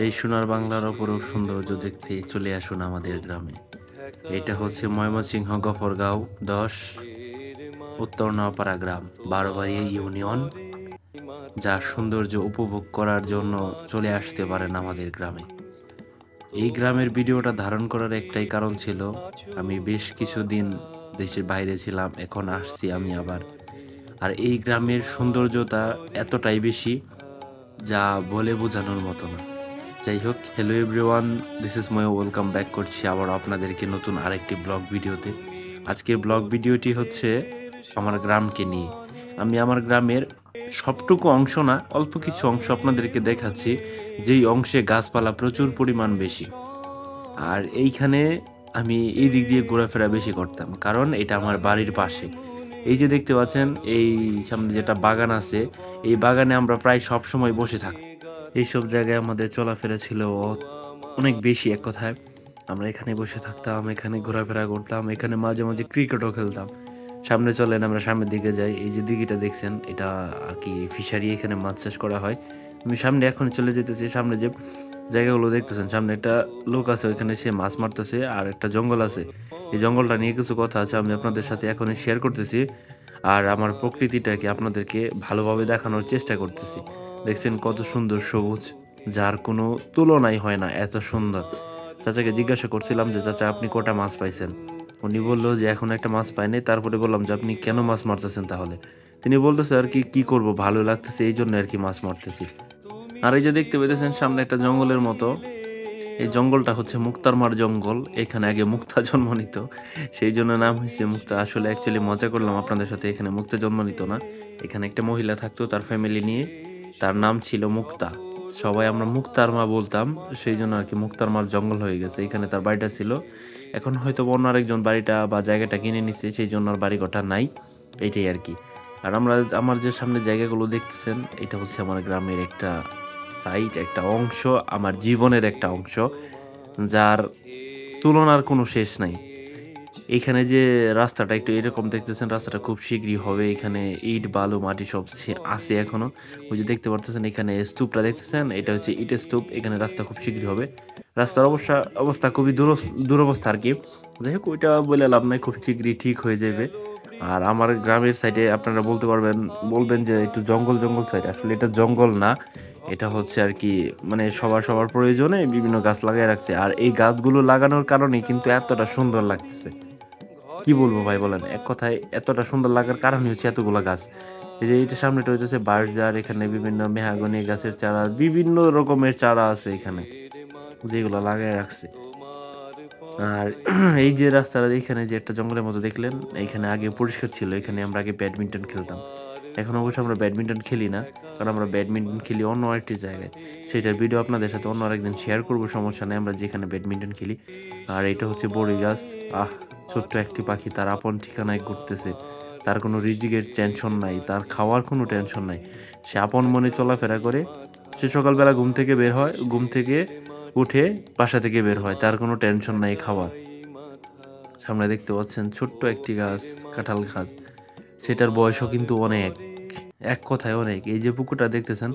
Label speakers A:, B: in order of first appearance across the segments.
A: এই সোনার বাংলার অপরূপ সৌন্দর্য দেখতে চলে আসুন আমাদের গ্রামে। এটা হচ্ছে ময়মনসিংহ গফরগাঁও ১০ উত্তর নওপাড়া গ্রাম, বারোবাড়িয়া ইউনিয়ন। যার সৌন্দর্য উপভোগ করার জন্য চলে আসতে পারেন আমাদের গ্রামে। এই গ্রামের ভিডিওটা ধারণ করার একটাই কারণ ছিল, আমি বেশ কিছুদিন দেশের বাইরে ছিলাম, এখন আসছি আমি আবার। আর এই গ্রামের সৌন্দর্যতা এতটাই বেশি যা বলে বোঝানোর মতো না। যাই হোক, hello everyone, this is my welcome back করছি আবার আপনাদেরকে নতুন আরেকটি ব্লগ ভিডিওতে। আজকের ব্লগ ভিডিওটি হচ্ছে আমার গ্রামকে নিয়ে। আমি আমার গ্রামের সবটুকু অংশ না, অল্প কিছু অংশ আপনাদেরকে দেখাচ্ছি, যেই অংশে গাছপালা প্রচুর পরিমাণ বেশি। আর এইখানে আমি এই দিক দিয়ে ঘোরাফেরা বেশি করতাম, কারণ এটা আমার বাড়ির পাশে। এই যে দেখতে পাচ্ছেন, এই সামনে যেটা বাগান আছে, এই বাগানে আমরা প্রায় সব সময় বসে থাকতাম। এইসব জায়গায় আমাদের চলাফেরা ছিল অনেক বেশি, এক কথায় আমরা এখানে বসে থাকতাম, এখানে ঘোরাফেরা করতাম, এখানে মাঝে মাঝে ক্রিকেটও খেলতাম। সামনে চলেন আমরা সামনের দিকে যাই। এই যে দিঘিটা দেখছেন, এটা আর কি ফিশারি, এখানে মাছ চাষ করা হয়। আমি সামনে এখন চলে যেতেছি, সামনে যে জায়গাগুলো দেখতেছেন, সামনে একটা লোক আছে, ওইখানে সে মাছ মারতেছে, আর একটা জঙ্গল আছে। এই জঙ্গলটা নিয়ে কিছু কথা আছে, আমি আপনাদের সাথে এখনই শেয়ার করতেছি। আর আমার প্রকৃতিটাকে আপনাদেরকে ভালোভাবে দেখানোর চেষ্টা করতেছি। দেখছেন কত সুন্দর সবুজ, যার কোনো তুলনাই হয় না, এত সুন্দর। চাচাকে জিজ্ঞাসা করছিলাম যে চাচা আপনি কটা মাছ পাইছেন। উনি বললো যে এখন একটা মাছ পাইনি। তারপরে বললাম যে আপনি কেন মাছ মারতেছেন তাহলে। তিনি বলতেছে আর কি, কি করব, ভালো লাগতেছে এই জন্য আর কি মাছ মারতেছি। আর এই যে দেখতে পেতেছেন সামনে একটা জঙ্গলের মতো, এই জঙ্গলটা হচ্ছে মুক্তারমার জঙ্গল। এখানে আগে মুক্তা জন্ম নিত, সেই জন্য নাম হয়েছে মুক্তা। আসলে অ্যাকচুয়ালি মজা করলাম আপনাদের সাথে, এখানে মুক্তা জন্ম নিত না, এখানে একটা মহিলা থাকতো তার ফ্যামিলি নিয়ে, তার নাম ছিল মুক্তা। সবাই আমরা মুক্তার মা বলতাম, সেই জন্য আর কি মুক্তার মার জঙ্গল হয়ে গেছে। এখানে তার বাড়িটা ছিল, এখন হয়তো অন্য আরেকজন বাড়িটা বা জায়গাটা কিনে নিচ্ছে, সেই জন্য আর বাড়ি ঘরটা নাই, এইটাই আর কি। আর আমার যে সামনে জায়গাগুলো দেখতেছেন, এটা হচ্ছে আমার গ্রামের একটা সাইড, একটা অংশ, আমার জীবনের একটা অংশ, যার তুলনার কোনো শেষ নাই। এইখানে যে রাস্তাটা একটু এরকম দেখতেছেন, রাস্তাটা খুব শীঘ্রই হবে। এখানে ইট বালু মাটি সব আছে এখনো। ওই যে দেখতে পারতেছেন এখানে স্তূপটা দেখতেছেন, এটা হচ্ছে ইটের স্তূপ। এখানে রাস্তা খুব শীঘ্রই হবে। রাস্তার অবস্থা খুবই দুরবস্থা আর কি। যাই হোক, ওইটা বলে লাভ নাই, খুব শীঘ্রই ঠিক হয়ে যাবে। আর আমার গ্রামের সাইডে আপনারা বলবেন যে একটু জঙ্গল জঙ্গল সাইড, আসলে এটা জঙ্গল না, এটা হচ্ছে আর কি মানে সবার সবার প্রয়োজনে বিভিন্ন গাছ লাগাই রাখছে। আর এই গাছগুলো লাগানোর কারণে কিন্তু এতটা সুন্দর লাগতেছে, কি বলবো ভাই বলেন, এক কথায় এতটা সুন্দর লাগার কারণই হচ্ছে এতগুলো গাছ। এই যে এটা সামনেটা হচ্ছে বার্জার, এখানে বিভিন্ন মেহাগনি গাছের চারা, বিভিন্ন রকমের চারা আছে এখানে, যেগুলো লাগাই রাখছে। আর এই যে রাস্তাটা, এখানে যে একটা জঙ্গলের মতো দেখলেন, এখানে আগে পরিষ্কার ছিল, এখানে আমরা আগে ব্যাডমিন্টন খেলতাম। এখন অবশ্য আমরা ব্যাডমিন্টন খেলি না, কারণ আমরা ব্যাডমিন্টন খেলি অন্য আরেকটি জায়গায়। সেটার ভিডিও আপনাদের সাথে অন্য আরেকদিন শেয়ার করবো, সমস্যা নেই, আমরা যেখানে ব্যাডমিন্টন খেলি। আর এটা হচ্ছে বড়ি গাছ। ছোট্ট একটি পাখি তার আপন ঠিকানায় ঘুরতেছে, তার কোনো রিজিকের টেনশন নাই, তার খাওয়ার কোনো টেনশন নাই, সে আপন মনে চলাফেরা করে। সে সকালবেলা ঘুম থেকে বের হয়, ঘুম থেকে উঠে বাসা থেকে বের হয়, তার কোনো টেনশন নাই খাওয়ার। সামনে দেখতে পাচ্ছেন ছোট্ট একটি গাছ, কাঁঠাল গাছ, সেটার বয়সও কিন্তু অনেক, এক কথায় অনেক। এই যে পুকুরটা দেখতেছেন,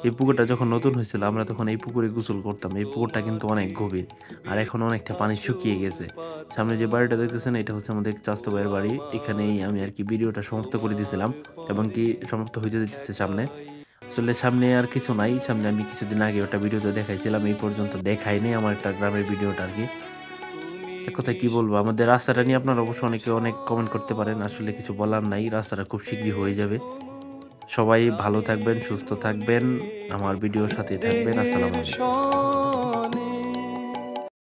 A: এই পুকুরটা যখন নতুন হয়েছিল আমরা তখন এই পুকুরে গোসল করতাম। এই পুকুরটা কিন্তু অনেক গভীর, আর এখন অনেকটা পানি শুকিয়ে গেছে। সামনে যে বাড়িটা দেখতেছেন, এটা হচ্ছে আমাদের চাচাতো ভাইয়ের বাড়ি। এখানেই আমি আর কি ভিডিওটা সমাপ্ত করে দিয়েছিলাম, এবং কি সমাপ্ত হয়ে দিতেছে সামনে। আসলে সামনে আর কিছু নাই, সামনে আমি কিছুদিন আগে ওটা ভিডিওতে দেখাইছিলাম, এই পর্যন্ত দেখাইনি আমার একটা গ্রামের ভিডিওটা আর কি। এক কথায় কি বলবো, আমাদের রাস্তাটা নিয়ে আপনারা অবশ্য অনেকে অনেক কমেন্ট করতে পারেন, আসলে কিছু বলার নাই, রাস্তাটা খুব শীঘ্রই হয়ে যাবে। সবাই ভালো থাকবেন, সুস্থ থাকবেন, আমার ভিডিওর সাথে থাকবেন। আসসালামু আলাইকুম।